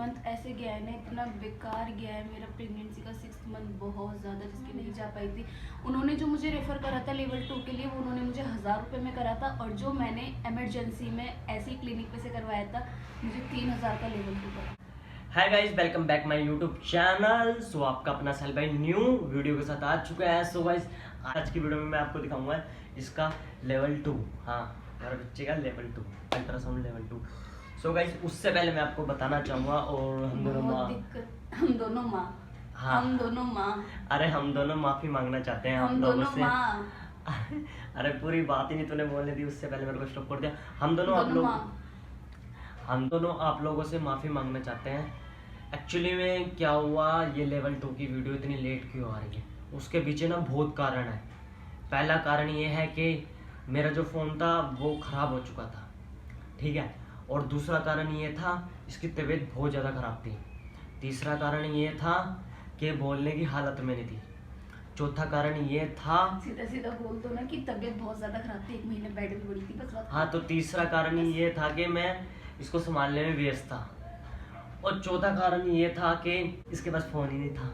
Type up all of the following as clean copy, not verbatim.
Month ऐसे गया है ना, इतना बेकार गया है मेरा प्रेगनेंसी का 6th मंथ बहुत ज़्यादा, जिसकी नहीं जा पाई थी। उन्होंने जो मुझे रेफ़र करा था लेवल 2 के लिए, वो उन्होंने मुझे 1000 रुपये में करा था, और जो मैंने इमरजेंसी में ऐसे ही क्लिनिक पे से करवाया था, मुझे 3000 का लेवल 2 करा। Hi guys, welcome back my YouTube channel. So आपका अपना साहिल भाई न्यू वीडियो के साथ आ चुका है। सो गाइस, आज की वीडियो में मैं आपको दिखाऊंगा इसका लेवल 2, हाँ मेरे बच्चे का level 2 ultrasound level 2। So guys, उससे पहले मैं आपको बताना चाहूँगा, और हम दोनों माँ, अरे हम दोनों माफ़ी मांगना चाहते हैं आप लोगों से। अरे पूरी बात ही नहीं तूने बोलने दी, उससे पहले मेरे को स्टॉप कर दिया। हम दोनों आप लोगों से माफ़ी मांगना चाहते हैं। एक्चुअली में क्या हुआ, ये लेवल 2 की वीडियो इतनी लेट क्यों आ रही है, उसके पीछे ना बहुत कारण है। पहला कारण ये है कि मेरा जो फ़ोन था वो ख़राब हो चुका था, ठीक है। और दूसरा कारण ये था, इसकी तबीयत बहुत ज़्यादा ख़राब थी। तीसरा कारण ये था कि बोलने की हालत में नहीं थी। चौथा कारण ये था, सीधा सीधा बोल दो ना कि तबीयत बहुत ज़्यादा ख़राब थी, 1 महीने बेड में पड़ी थी, बस बात। हाँ, तो तीसरा कारण ये था कि मैं इसको संभालने में व्यस्त था, और चौथा कारण ये था कि इसके पास फ़ोन ही नहीं था।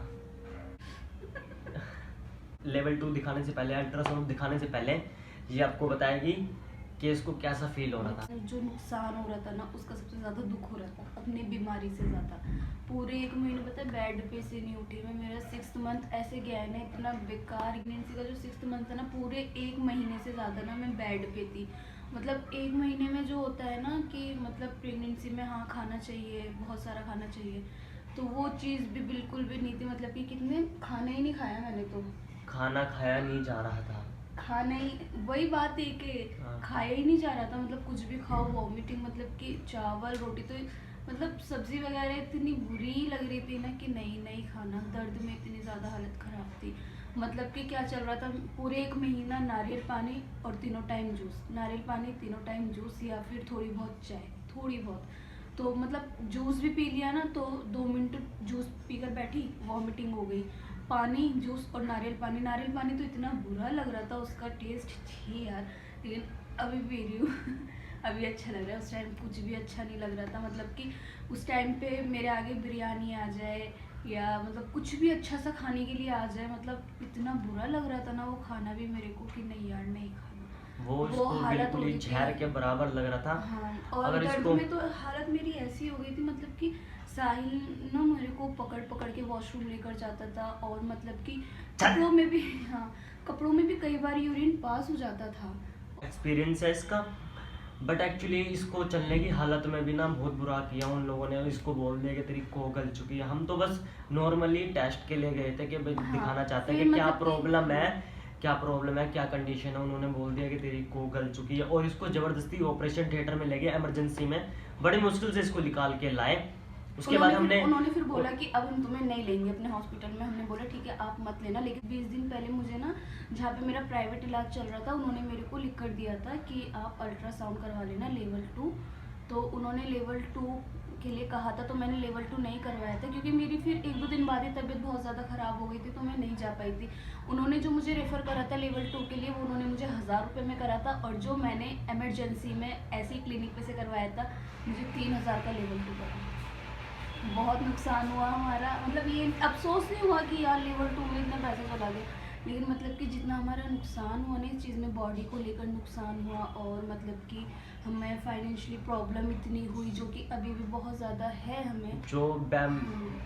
लेवल 2 दिखाने से पहले, अल्ट्रासाउंड दिखाने से पहले ये आपको बताएगी कि इसको कैसा फील हो रहा था। जो नुकसान हो रहा था ना, उसका सबसे ज़्यादा दुख हो रहा था अपनी बीमारी से ज़्यादा। पूरे 1 महीने पता है बेड पे से नहीं उठी मैं। मेरा 6th मंथ ऐसे गया है ना, इतना बेकार। प्रेगनेंसी का जो 6th मंथ था ना, पूरे 1 महीने से ज़्यादा ना मैं बेड पे थी। मतलब 1 महीने में जो होता है ना कि मतलब प्रेगनेंसी में हाँ खाना चाहिए, बहुत सारा खाना चाहिए, तो वो चीज़ भी बिल्कुल भी नहीं थी। मतलब कि कितने खाना ही नहीं खाया मैंने, तो खाना खाया नहीं जा रहा था, खाना ही, वही बात है कि खाया ही नहीं जा रहा था। मतलब कुछ भी खाओ वॉमिटिंग, मतलब कि चावल रोटी तो मतलब सब्जी वगैरह इतनी बुरी लग रही थी ना कि नहीं खाना। दर्द में इतनी ज़्यादा हालत ख़राब थी। मतलब कि क्या चल रहा था, पूरे 1 महीना नारियल पानी और तीनों टाइम जूस, नारियल पानी तीनों टाइम जूस, या फिर थोड़ी बहुत चाय, थोड़ी बहुत। तो मतलब जूस भी पी लिया ना, तो 2 मिनट जूस पीकर बैठी, वॉमिटिंग हो गई। पानी, जूस और नारियल पानी तो इतना बुरा लग रहा था, उसका टेस्ट छी यार, लेकिन अभी पी रही हूँ। अभी अच्छा लग रहा है, उस टाइम कुछ भी अच्छा नहीं लग रहा था। मतलब कि उस टाइम पे मेरे आगे बिरयानी आ जाए या मतलब कुछ भी अच्छा सा खाने के लिए आ जाए, मतलब इतना बुरा लग रहा था ना वो खाना भी मेरे को कि नहीं यार नहीं खाना। वो हालत बिल्कुल जहर के बराबर लग रहा था। हाँ, और दर्द में तो हालत मेरी ऐसी हो गई थी, मतलब कि साहिल ना मेरे को पकड़ के वॉशरूम लेकर जाता था, और मतलब कि कपड़ों में भी, हाँ कपड़ों में भी कई बार यूरिन पास हो जाता था। एक्सपीरियंस है इसका। बट एक्चुअली इसको चलने की हालत में भी ना बहुत बुरा किया उन लोगों ने। इसको बोल दिया कि तेरी को गल चुकी है। हम तो बस नॉर्मली टेस्ट के लिए गए थे कि दिखाना चाहते हैं कि क्या प्रॉब्लम है, क्या कंडीशन है। उन्होंने बोल दिया कि तेरी को गल चुकी है, और इसको जबरदस्ती ऑपरेशन थिएटर में ले गए इमरजेंसी में। बड़ी मुश्किल से इसको निकाल के लाए। उसके बाद उन्होंने फिर बोला कि अब हम तुम्हें नहीं लेंगे अपने हॉस्पिटल में। हमने बोला ठीक है आप मत लेना, लेकिन 20 दिन पहले मुझे ना, जहाँ पे मेरा प्राइवेट इलाज चल रहा था, उन्होंने मेरे को लिख कर दिया था कि आप अल्ट्रासाउंड करवा लेना लेवल 2। तो उन्होंने लेवल 2 के लिए कहा था, तो मैंने लेवल 2 नहीं करवाया था, क्योंकि मेरी फिर 1-2 दिन बाद ही तबीयत बहुत ज़्यादा ख़राब हो गई थी, तो मैं नहीं जा पाई थी। उन्होंने जो मुझे रेफ़र करा था लेवल 2 के लिए, वो उन्होंने मुझे 1000 रुपये में करा था, और जो मैंने इमरजेंसी में ऐसे ही क्लिनिक पे से करवाया था, मुझे 3000 का लेवल 2 करा। बहुत नुकसान हुआ हमारा। मतलब ये अफसोस नहीं हुआ कि यार लेवल 2 में इतना पैसा चला गया, लेकिन मतलब कि जितना हमारा नुकसान हुआ ना इस चीज़ में, बॉडी को लेकर नुकसान हुआ, और मतलब कि हमें फाइनेंशियली प्रॉब्लम इतनी हुई, जो कि अभी भी बहुत ज़्यादा है हमें। जो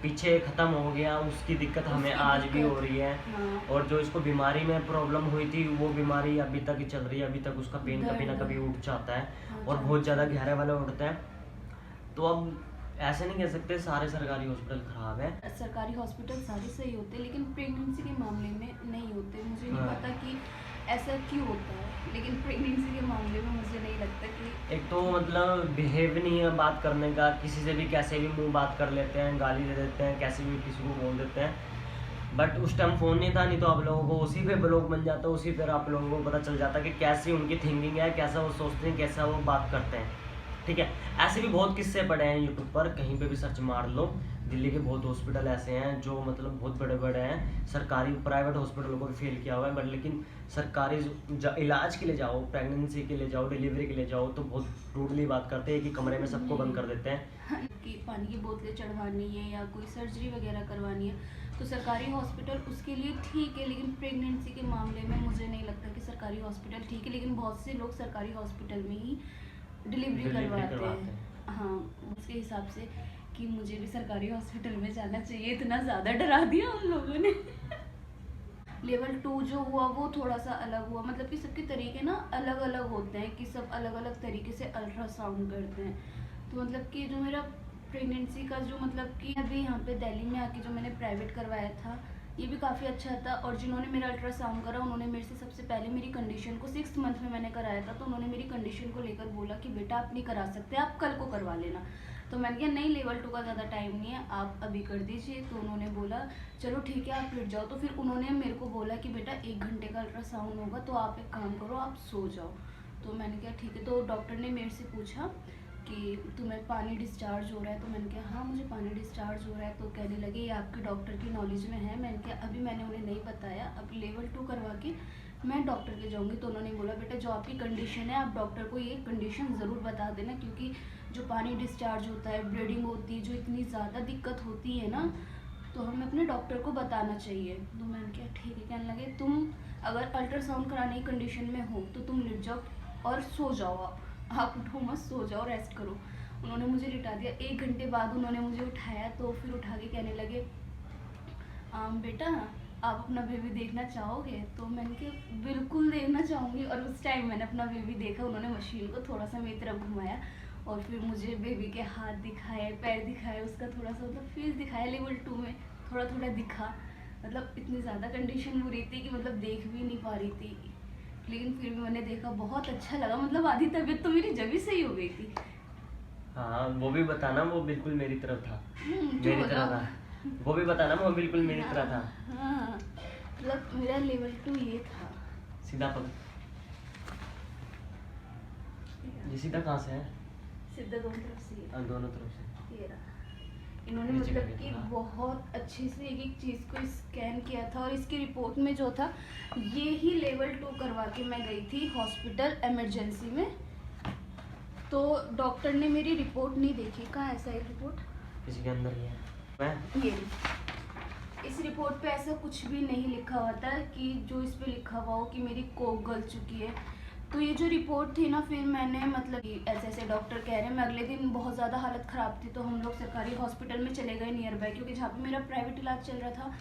पीछे ख़त्म हो गया उसकी दिक्कत हमें आज भी हो रही है। हाँ। और जो इसको बीमारी में प्रॉब्लम हुई थी, वो बीमारी अभी तक ही चल रही है। अभी तक उसका पेन कभी ना कभी उठ जाता है। हाँ, और बहुत ज़्यादा गहरे वाला उठता है। तो अब ऐसे नहीं कह सकते सारे सरकारी हॉस्पिटल खराब है। सरकारी हॉस्पिटल सारे सही होते हैं, लेकिन प्रेगनेंसी के मामले में नहीं होते। मुझे नहीं पता कि ऐसा क्यों होता है, लेकिन प्रेगनेंसी के मामले में मुझे नहीं लगता कि एक तो मतलब बिहेव नहीं है बात करने का, किसी से भी कैसे भी मुंह बात कर लेते हैं, गाली दे देते हैं, कैसे भी किसी को बोल देते हैं। बट उस टाइम फ़ोन नहीं था, नहीं तो आप लोगों को उसी पे ब्लॉग बन जाता, उसी पर आप लोगों को पता चल जाता कि कैसी उनकी थिंकिंग है, कैसा वो सोचते हैं, कैसा वो बात करते हैं, ठीक है। ऐसे भी बहुत किस्से पड़े हैं यूट्यूब पर, कहीं पे भी सर्च मार लो। दिल्ली के बहुत हॉस्पिटल ऐसे हैं जो मतलब बहुत बड़े बड़े हैं। सरकारी प्राइवेट हॉस्पिटलों को भी फेल किया हुआ है, बट लेकिन सरकारी इलाज के लिए जाओ, प्रेगनेंसी के लिए जाओ, डिलीवरी के लिए जाओ, तो बहुत रूडली बात करते हैं कि कमरे में सबको बंद कर देते हैं। कि पानी की बोतलें चढ़वानी है या कोई सर्जरी वगैरह करवानी है तो सरकारी हॉस्पिटल उसके लिए ठीक है, लेकिन प्रेगनेंसी के मामले में मुझे नहीं लगता कि सरकारी हॉस्पिटल ठीक है। लेकिन बहुत से लोग सरकारी हॉस्पिटल में ही डिलीवरी करवाते हैं। हाँ, उसके हिसाब से कि मुझे भी सरकारी हॉस्पिटल में जाना चाहिए। इतना ज़्यादा डरा दिया उन लोगों ने। लेवल 2 जो हुआ वो थोड़ा सा अलग हुआ, मतलब कि सबके तरीके ना अलग अलग होते हैं कि सब अलग अलग तरीके से अल्ट्रासाउंड करते हैं। तो मतलब कि जो मेरा प्रेगनेंसी का जो मतलब कि अभी यहाँ पे दिल्ली में आके जो मैंने प्राइवेट करवाया था ये भी काफ़ी अच्छा था। और जिन्होंने मेरा अल्ट्रासाउंड करा उन्होंने मेरे से सबसे पहले मेरी कंडीशन को 6th मंथ में मैंने कराया था, तो उन्होंने मेरी कंडीशन को लेकर बोला कि बेटा आप नहीं करा सकते, आप कल को करवा लेना। तो मैंने कहा नहीं, लेवल 2 का ज़्यादा टाइम नहीं है, आप अभी कर दीजिए। तो उन्होंने बोला चलो ठीक है आप लेट जाओ। तो फिर उन्होंने मेरे को बोला कि बेटा 1 घंटे का अल्ट्रासाउंड होगा तो आप एक काम करो आप सो जाओ। तो मैंने कहा ठीक है। तो डॉक्टर ने मेरे से पूछा कि तुम्हें पानी डिस्चार्ज हो रहा है, तो मैंने कहा हाँ मुझे पानी डिस्चार्ज हो रहा है। तो कहने लगे ये आपके डॉक्टर की नॉलेज में है। मैंने कहा अभी मैंने उन्हें नहीं बताया, अब लेवल 2 करवा के मैं डॉक्टर के जाऊँगी। तो उन्होंने बोला बेटा जो आपकी कंडीशन है आप डॉक्टर को ये कंडीशन ज़रूर बता देना, क्योंकि जो पानी डिस्चार्ज होता है, ब्लीडिंग होती है, जो इतनी ज़्यादा दिक्कत होती है ना, तो हमें अपने डॉक्टर को बताना चाहिए। तो मैंने कहा ठीक है। कहने लगे तुम अगर अल्ट्रासाउंड कराने की कंडीशन में हो तो तुम लेट जाओ और सो जाओ, आप उठो मत, सो जाओ, रेस्ट करो। उन्होंने मुझे लिटा दिया। 1 घंटे बाद उन्होंने मुझे उठाया, तो फिर उठा के कहने लगे बेटा आप अपना बेबी देखना चाहोगे? तो मैंने कहा बिल्कुल देखना चाहूँगी। और उस टाइम मैंने अपना बेबी देखा। उन्होंने मशीन को थोड़ा सा मेरी तरफ घुमाया और फिर मुझे बेबी के हाथ दिखाए, पैर दिखाए, उसका थोड़ा सा मतलब फेस दिखाया। लेवल 2 में थोड़ा थोड़ा दिखा, मतलब इतनी ज़्यादा कंडीशन बुरी थी कि मतलब देख भी नहीं पा रही थी, लेकिन फिर भी मैंने देखा, बहुत अच्छा लगा। मतलब आधी तबीयत तो मेरी जब ही सही हो गई थी। हाँ वो भी बताना, वो बिल्कुल मेरी तरफ था, जो मेरी तरह था। वो भी बताना वो बिल्कुल मेरी तरह था। हाँ, मतलब मेरा लेवल 2 ये था। सीधा पग ये सीधा कहाँ से है? सीधा दोनों तरफ से ये। दोनों तरफ से ये रहा। इन्होंने नीचे मतलब करके कि था। बहुत अच्छे से एक एक चीज़ को स्कैन किया था। और इसकी रिपोर्ट में जो था ये ही लेवल 2 करवा के मैं गई थी हॉस्पिटल इमरजेंसी में। तो डॉक्टर ने मेरी रिपोर्ट नहीं देखी। कहाँ ऐसा है रिपोर्ट? किसी के अंदर ही है। मैं ये इस रिपोर्ट पे ऐसा कुछ भी नहीं लिखा हुआ था कि जो इस पे लिखा हुआ हो कि मेरी कोक गल चुकी है। तो ये जो रिपोर्ट थी ना, फिर मैंने मतलब ऐसे ऐसे डॉक्टर कह रहे हैं। मैं अगले दिन बहुत ज़्यादा हालत ख़राब थी, तो हम लोग सरकारी हॉस्पिटल में चले गए नियर बाय, क्योंकि जहाँ पे मेरा प्राइवेट इलाज चल रहा था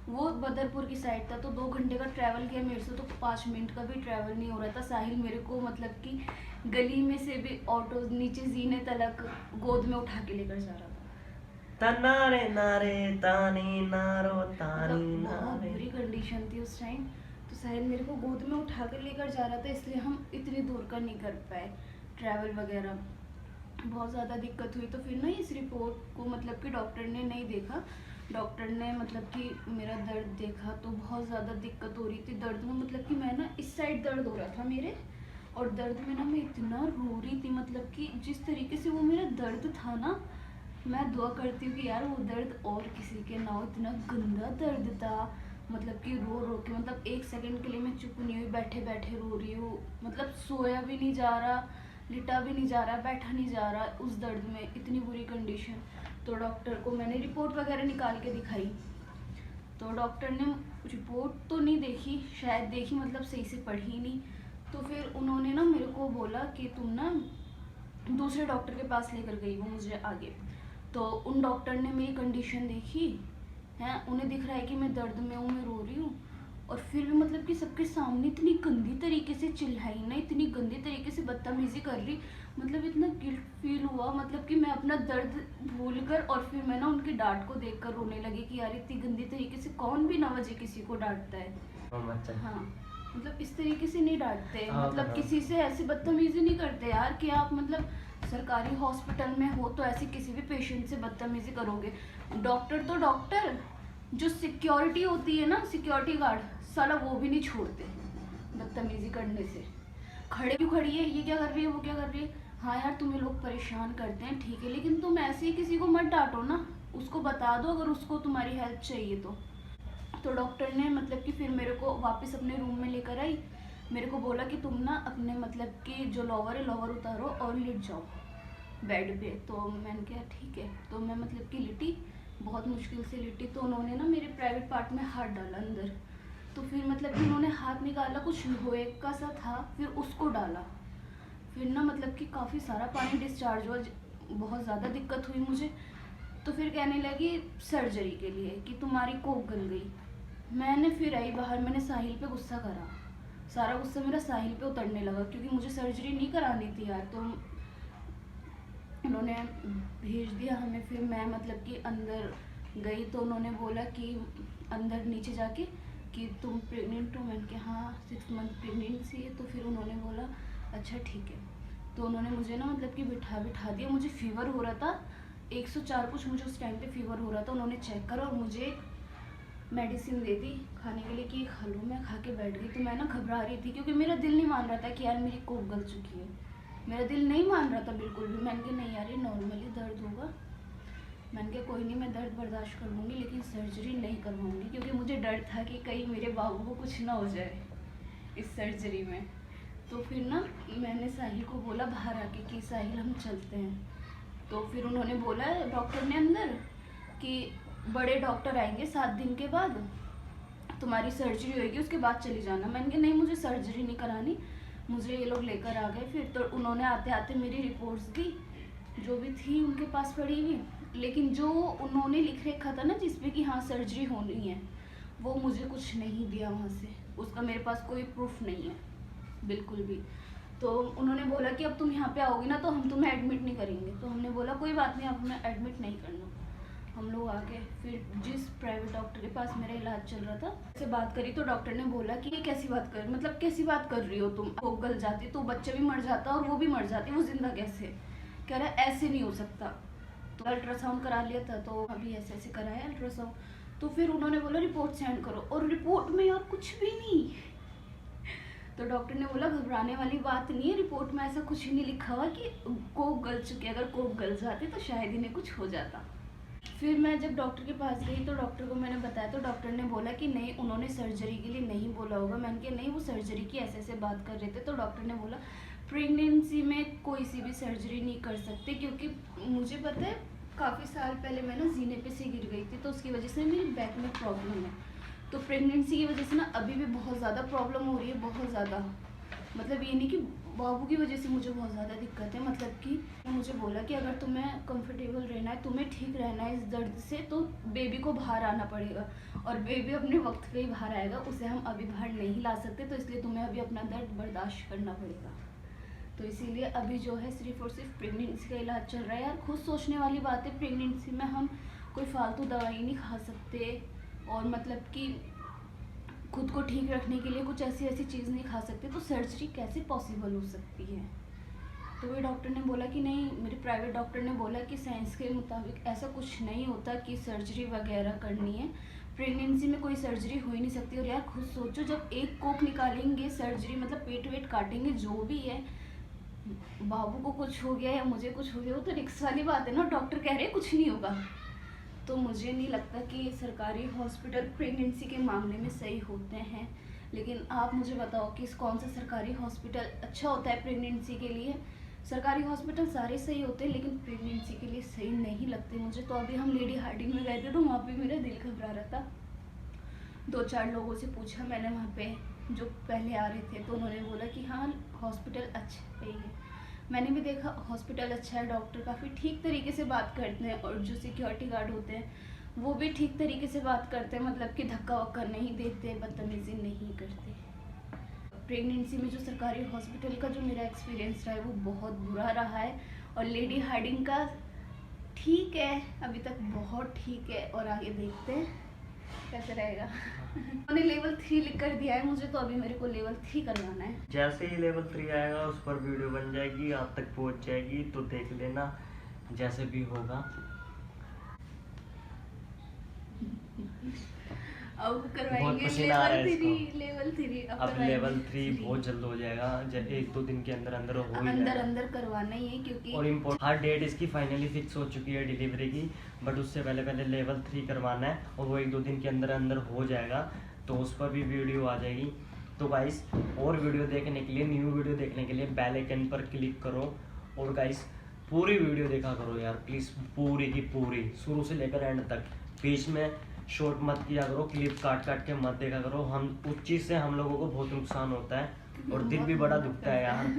वो बदरपुर की साइड था। तो 2 घंटे का ट्रैवल किया मेरे से, तो 5 मिनट का भी ट्रैवल नहीं हो रहा था। साहिल मेरे को मतलब कि गली में से भी ऑटो नीचे जीने तलक गोद में उठा के लेकर जा रहा था। तनारे नारे तानी नारो तानी मतलब बहुत नारे। बुरी कंडीशन थी उस टाइम। तो साहिल मेरे को गोद में उठा कर लेकर जा रहा था, इसलिए हम इतनी दूर का नहीं कर पाए ट्रैवल वगैरह, बहुत ज़्यादा दिक्कत हुई। तो फिर ना इस रिपोर्ट को मतलब कि डॉक्टर ने नहीं देखा। डॉक्टर ने मतलब कि मेरा दर्द देखा तो बहुत ज़्यादा दिक्कत हो रही थी दर्द में। मतलब कि मैं ना इस साइड दर्द हो रहा था मेरे, और दर्द में ना मैं इतना रो रही थी। मतलब कि जिस तरीके से वो मेरा दर्द था ना, मैं दुआ करती हूँ कि यार वो दर्द और किसी के ना हो। इतना गंदा दर्द था, मतलब कि रो रो के, मतलब 1 सेकंड के लिए मैं चुप नहीं हुई, बैठे बैठे रो रही हूँ। मतलब सोया भी नहीं जा रहा, लिटा भी नहीं जा रहा, बैठा नहीं जा रहा उस दर्द में, इतनी बुरी कंडीशन। तो डॉक्टर को मैंने रिपोर्ट वगैरह निकाल के दिखाई, तो डॉक्टर ने रिपोर्ट तो नहीं देखी, शायद देखी मतलब सही से पढ़ी नहीं। तो फिर उन्होंने ना मेरे को बोला कि तुम ना दूसरे डॉक्टर के पास लेकर गई वो मुझे आगे। तो उन डॉक्टर ने मेरी कंडीशन देखी है, उन्हें दिख रहा है कि मैं दर्द में हूँ, मैं रो रही हूँ, और फिर भी मतलब कि सबके सामने इतनी गंदी तरीके से चिल्लाई ना, इतनी गंदी तरीके से बदतमीजी कर रही। मतलब इतना गिल्ट फील हुआ, मतलब कि मैं अपना दर्द भूल कर, और फिर मैं ना उनकी डांट को देखकर रोने लगी कि यार इतनी गंदी तरीके से कौन भी ना वजह किसी को डांटता है। हाँ, मतलब इस तरीके से नहीं डांटते, मतलब किसी से ऐसी बदतमीजी नहीं करते यार कि आप मतलब सरकारी हॉस्पिटल में हो तो ऐसे किसी भी पेशेंट से बदतमीजी करोगे। डॉक्टर तो डॉक्टर, जो सिक्योरिटी होती है ना, सिक्योरिटी गार्ड, साला वो भी नहीं छोड़ते बदतमीजी करने से। खड़े क्यों खड़ी है, ये क्या कर रही है, वो क्या कर रही है। हाँ यार तुम्हें लोग परेशान करते हैं ठीक है, लेकिन तुम ऐसे ही किसी को मत डांटो ना, उसको बता दो अगर उसको तुम्हारी हेल्प चाहिए तो डॉक्टर ने मतलब कि फिर मेरे को वापस अपने रूम में लेकर आई। मेरे को बोला कि तुम ना अपने मतलब कि जो लोवर है लोवर उतारो और लेट जाओ। बेड पे। तो मैंने कहा ठीक है, तो मैं मतलब कि लिटी, बहुत मुश्किल से लिटी, तो उन्होंने ना मेरे प्राइवेट पार्ट में हाथ डाला अंदर। तो फिर मतलब कि उन्होंने हाथ निकाला, कुछ लोहे का सा था, फिर उसको डाला। फिर ना मतलब कि काफ़ी सारा पानी डिस्चार्ज हुआ, बहुत ज़्यादा दिक्कत हुई मुझे। तो फिर कहने लगी सर्जरी के लिए कि तुम्हारी कोक गल गई। मैंने फिर आई बाहर, मैंने साहिल पे गुस्सा करा, सारा गुस्सा मेरा साहिल पे उतरने लगा, क्योंकि मुझे सर्जरी नहीं करानी थी यार। तो उन्होंने भेज दिया हमें। फिर मैं मतलब कि अंदर गई, तो उन्होंने बोला कि अंदर नीचे जाके कि तुम प्रेग्नेंट हो। मैंने कहा हाँ 6 मंथ प्रेगनेंसी है। तो फिर उन्होंने बोला अच्छा ठीक है। तो उन्होंने मुझे ना मतलब कि बिठा दिया। मुझे फीवर हो रहा था 104 कुछ, मुझे उस टाइम पे फीवर हो रहा था। उन्होंने चेक करा और मुझे मेडिसिन दे दी खाने के लिए कि खा लो। मैं खा के बैठ गई। तो मैं ना घबरा रही थी, क्योंकि मेरा दिल नहीं मान रहा था कि यार मेरी कोक गल चुकी है, मेरा दिल नहीं मान रहा था बिल्कुल भी। मैंने कहा नहीं यार ये नॉर्मली दर्द होगा। मैंने कहा कोई नहीं, मैं दर्द बर्दाश्त कर लूँगी, लेकिन सर्जरी नहीं करवाऊँगी, क्योंकि मुझे डर था कि कहीं मेरे बाबू को कुछ ना हो जाए इस सर्जरी में। तो फिर ना मैंने साहिल को बोला बाहर आके कि साहिल हम चलते हैं। तो फिर उन्होंने बोला डॉक्टर ने अंदर कि बड़े डॉक्टर आएंगे 7 दिन के बाद, तुम्हारी सर्जरी होएगी, उसके बाद चली जाना। मैंने कहा नहीं मुझे सर्जरी नहीं करानी। मुझे ये लोग लेकर आ गए। फिर तो उन्होंने आते आते मेरी रिपोर्ट्स दी, जो भी थी उनके पास पड़ी हुई, लेकिन जो उन्होंने लिख रखा था ना जिसपे कि हाँ सर्जरी होनी है, वो मुझे कुछ नहीं दिया वहाँ से, उसका मेरे पास कोई प्रूफ नहीं है बिल्कुल भी। तो उन्होंने बोला कि अब तुम यहाँ पे आओगी ना तो हम तुम्हें एडमिट नहीं करेंगे। तो हमने बोला कोई बात नहीं, अब हमें एडमिट नहीं करना। हम लोग आ गए। फिर जिस प्राइवेट डॉक्टर के पास मेरा इलाज चल रहा था से बात करी, तो डॉक्टर ने बोला कि ये कैसी बात कर, मतलब कैसी बात कर रही हो तुम, वो गल जाती तो बच्चा भी मर जाता और वो भी मर जाती, वो जिंदा कैसे। कह रहा है ऐसे नहीं हो सकता। तो अल्ट्रासाउंड करा लिया था, तो अभी ऐसे ऐसे कराया अल्ट्रासाउंड। तो फिर उन्होंने बोला रिपोर्ट सेंड करो, और रिपोर्ट में यार कुछ भी नहीं। तो डॉक्टर ने बोला घबराने वाली बात नहीं है, रिपोर्ट में ऐसा कुछ नहीं लिखा हुआ कि कोक गल चुकी है, अगर कोक गल जाती तो शायद इन्हें कुछ हो जाता। फिर मैं जब डॉक्टर के पास गई तो डॉक्टर को मैंने बताया, तो डॉक्टर ने बोला कि नहीं उन्होंने सर्जरी के लिए नहीं बोला होगा। मैंने कहा नहीं वो सर्जरी की ऐसे ऐसे बात कर रहे थे। तो डॉक्टर ने बोला प्रेगनेंसी में कोई सी भी सर्जरी नहीं कर सकते, क्योंकि मुझे पता है काफ़ी साल पहले मैं ना जीने पे से गिर गई थी, तो उसकी वजह से मेरी बैक में प्रॉब्लम है। तो प्रेगनेंसी की वजह से ना अभी भी बहुत ज़्यादा प्रॉब्लम हो रही है, बहुत ज़्यादा। मतलब ये नहीं कि बाबू की वजह से मुझे बहुत ज़्यादा दिक्कत है, मतलब कि मुझे बोला कि अगर तुम्हें कंफर्टेबल रहना है, तुम्हें ठीक रहना है इस दर्द से, तो बेबी को बाहर आना पड़ेगा, और बेबी अपने वक्त पे ही बाहर आएगा, उसे हम अभी बाहर नहीं ला सकते, तो इसलिए तुम्हें अभी अपना दर्द बर्दाश्त करना पड़ेगा। तो इसीलिए अभी जो है सिर्फ और सिर्फ प्रेगनेंसी का इलाज चल रहा है। यार खुद सोचने वाली बात है, प्रेगनेंसी में हम कोई फालतू दवाई नहीं खा सकते, और मतलब कि खुद को ठीक रखने के लिए कुछ ऐसी ऐसी चीज़ नहीं खा सकते, तो सर्जरी कैसे पॉसिबल हो सकती है। तो वे डॉक्टर ने बोला कि नहीं, मेरे प्राइवेट डॉक्टर ने बोला कि साइंस के मुताबिक ऐसा कुछ नहीं होता कि सर्जरी वगैरह करनी है, प्रेगनेंसी में कोई सर्जरी हो ही नहीं सकती। और यार खुद सोचो जब एक कोक निकालेंगे, सर्जरी मतलब पेट वेट काटेंगे, जो भी है, बाबू को कुछ हो गया या मुझे कुछ हो गया, वो तो रिक्स वाली बात है ना। डॉक्टर कह रहे हैं कुछ नहीं होगा। तो मुझे नहीं लगता कि सरकारी हॉस्पिटल प्रेगनेंसी के मामले में सही होते हैं। लेकिन आप मुझे बताओ कि कौन सा सरकारी हॉस्पिटल अच्छा होता है प्रेगनेंसी के लिए। सरकारी हॉस्पिटल सारे सही होते हैं, लेकिन प्रेगनेंसी के लिए सही नहीं लगते मुझे। तो अभी हम लेडी हार्डिंग में गए थे, तो वहाँ पे मेरा दिल घबरा रहा था। 2-4 लोगों से पूछा मैंने वहाँ पे जो पहले आ रहे थे, तो उन्होंने बोला कि हाँ हॉस्पिटल अच्छा है। मैंने भी देखा हॉस्पिटल अच्छा है, डॉक्टर काफ़ी ठीक तरीके से बात करते हैं, और जो सिक्योरिटी गार्ड होते हैं वो भी ठीक तरीके से बात करते हैं, मतलब कि धक्का वक्का नहीं देते, बदतमीजी नहीं करते। प्रेगनेंसी में जो सरकारी हॉस्पिटल का जो मेरा एक्सपीरियंस रहा है वो बहुत बुरा रहा है, और लेडी हार्डिंग का ठीक है अभी तक, बहुत ठीक है, और आगे देखते हैं कैसे रहेगा। उन्होंने लेवल 3 लिख कर दिया है मुझे, तो अभी मेरे को लेवल 3 करवाना है। जैसे ही लेवल 3 आएगा उस पर वीडियो बन जाएगी, आप तक पहुंच जाएगी, तो देख लेना जैसे भी होगा। अब बहुत करवाएंगे पसीना आ रहा है लेवल 3 अब लेवल 3 बहुत जल्द हो जाएगा, 1-2 दिन के अंदर अंदर हो ही जाएगा। अंदर करवाना ही है, क्योंकि और इम्पोर्ट हर डेट इसकी फाइनली फिक्स हो चुकी है डिलीवरी की, बट उससे पहले पहले लेवल 3 करवाना है, और वो 1-2 दिन के अंदर अंदर हो जाएगा, तो उस पर भी वीडियो आ जाएगी। तो गाइस और वीडियो देखने के लिए, न्यू वीडियो देखने के लिए बेल आइकन पर क्लिक करो, और गाइस पूरी वीडियो देखा करो यार प्लीज़, पूरी की पूरी, शुरू से लेकर एंड तक। बीच में शॉर्ट मत किया करो, क्लिप काट काट के मत देखा करो। हम उस चीज़ से हम लोगों को बहुत नुकसान होता है और दिल भी बड़ा दुखता है यार।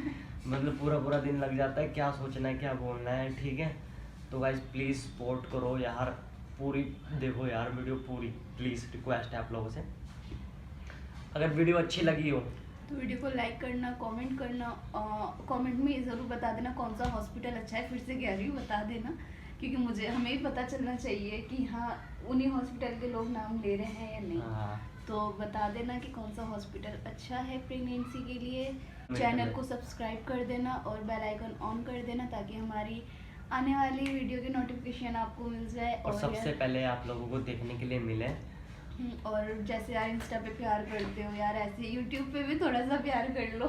मतलब पूरा पूरा दिन लग जाता है, क्या सोचना है क्या बोलना है, ठीक है। तो गाइस प्लीज़ सपोर्ट करो यार, पूरी देखो यार वीडियो पूरी, प्लीज़ रिक्वेस्ट है आप लोगों से। अगर वीडियो अच्छी लगी हो तो वीडियो को लाइक करना, कमेंट करना, कमेंट में ज़रूर बता देना कौन सा हॉस्पिटल अच्छा है। फिर से कह रही हूँ, बता देना, क्योंकि मुझे हमें भी पता चलना चाहिए कि हाँ उन्हीं हॉस्पिटल के लोग नाम ले रहे हैं या नहीं। हाँ। तो बता देना कि कौन सा हॉस्पिटल अच्छा है प्रेगनेंसी के लिए। बिल्कुल। चैनल को सब्सक्राइब कर देना और बेल आइकन ऑन कर देना, ताकि हमारी आने वाली वीडियो की नोटिफिकेशन आपको मिल जाए। और सबसे पहले आप लोगों को देखने के लिए मिले। और जैसे यार इंस्टा पे प्यार करते हो यार, ऐसे यूट्यूब पे भी थोड़ा सा प्यार कर लो।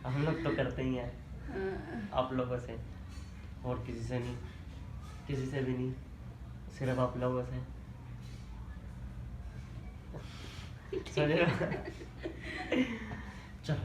हम लोग तो करते ही हैं आप लोगों से, और किसी से नहीं, किसी से भी नहीं, सिर्फ आप लोगों से। चलो